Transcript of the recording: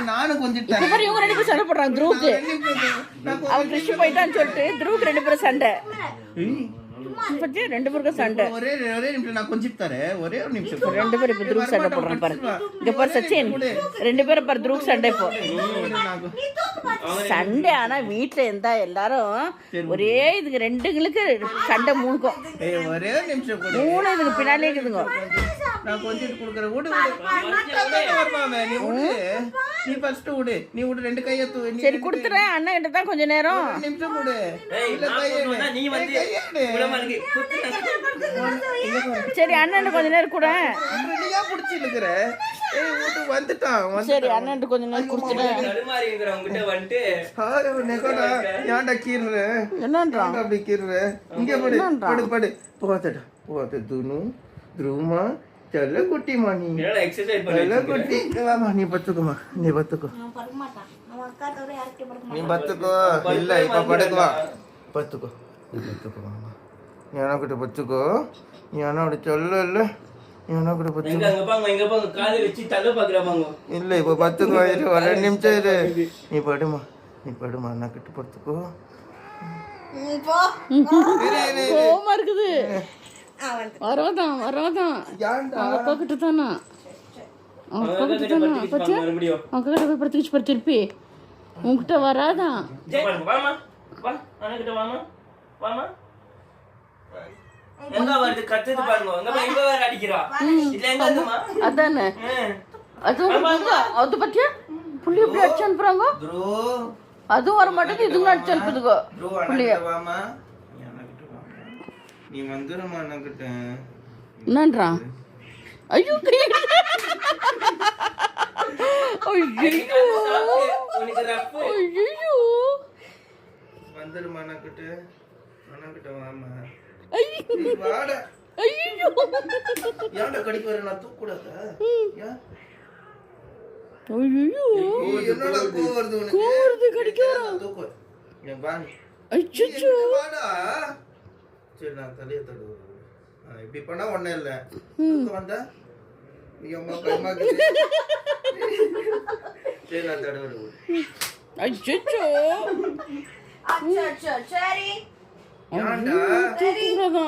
நானும் கொஞ்சம் இவங்க 2 பேரும் சண்டை போடுறாங்க. துருவுக்கு அவன் கிருஷ்ண போயிட்டான்னு சொல்லிட்டு துருவுக்கு 2 பேரும் சண்டை. பத்தி 2 பேருக்கும் சண்டை. ஒரே நிமிஷம் நான் கொஞ்சம் தரேன். ஒரே ஒரு நிமிஷம். 2 பேரும் இப்ப துருவுக்கு சண்டை போடுறாங்க பாருங்க. இங்க பாரு சச்சின், 2 பேரும் பாரு துருவுக்கு சண்டை இப்போ சண்டை. ஆனா வீட்டுல இருந்தா எல்லாரும் ஒரே இதுக்கு 2ங்களுக்கு சண்டை 3க்கும். ஒரே நிமிஷம் 3 இதுக்கு பின்னாலே இருக்குதுங்க. நான் கொஞ்சம் கொடுக்குறேன். விடு நீ விடு, நீ ஃபர்ஸ்ட் விடு, நீ விடு 2 கையை சரி கொடுத்துறேன். அண்ணன் கிட்ட தான் கொஞ்ச நேரம் நிமிஷம் விடு. சரி அண்ணன் கொஞ்ச நேரம் கூட நீயா புடிச்சு இருக்கிற. வந்துட்டான். சரி அண்ணன் கொஞ்ச நேரம் கொடுத்துறேன். ஏன்டா கீறுற? என்னன்றான் அப்படி கீறுற? இங்க படு படு படு. போதடா போத துனு த்ருமா चलो कुटी मानी मेरा एक्सरसाइज पर चलो कुटी वामा நீ பத்துக்குமா நீ பத்துக்கோ நான் படுக்க மாட்டேன் நான் அக்கா தவிர யார்கிட்ட படுக்க மாட்டேன் நீ பத்துக்கோ இல்ல இப்ப படுக்குவா பத்துக்கோ நீ பத்துக்கோ மாமா நீ அண்ணாகிட்ட பத்துக்கோ நீ அண்ணாட சொல்ல இல்ல நீ அண்ணாகிட்ட பத்துக்கோ எங்க பாங்க காலை வெச்சி தள்ள பாக்குறாங்க இல்ல இப்ப பத்துக்கோ இரு ஒரு நிமிஷம் இரு நீ படுமா அண்ணாகிட்ட பத்துக்கோ போ கோமா இருக்குது வராதான் அவங்க அப்பா கிட்ட தானா பத்தியா அவங்க கிட்ட போய் படுத்துக்கிச்சு பாரு திருப்பி உங்ககிட்ட வராதான் அதானே அது பத்தியா புள்ளி எப்படி அடிச்சு அனுப்புறாங்க அதுவும் வர மாட்டேங்குது இதுவும் அடிச்சு அனுப்புதுக்கோ புள்ளிய நீ வந்துருமா அண்ணகிட்ட என்னன்றா ஐயோ ஐயோ வந்துருமா அண்ணகிட்ட வாமா வாடா ஐயோ ஏன்டா கடிக்கு வர நான் தூக்க கூடாதா ஐயோ என்னடா கோவர்து கடிக்க வர தூக்கு நீ வாங்க ஐயோ வாடா சரி நான் தலையை தடுவேன் இப்படி பண்ணா ஒன்றும் இல்லை வந்தா ஐயம்மா பயமாக்குது சரி நான் தடுவேன் ஐயோ சரி ஏன்டா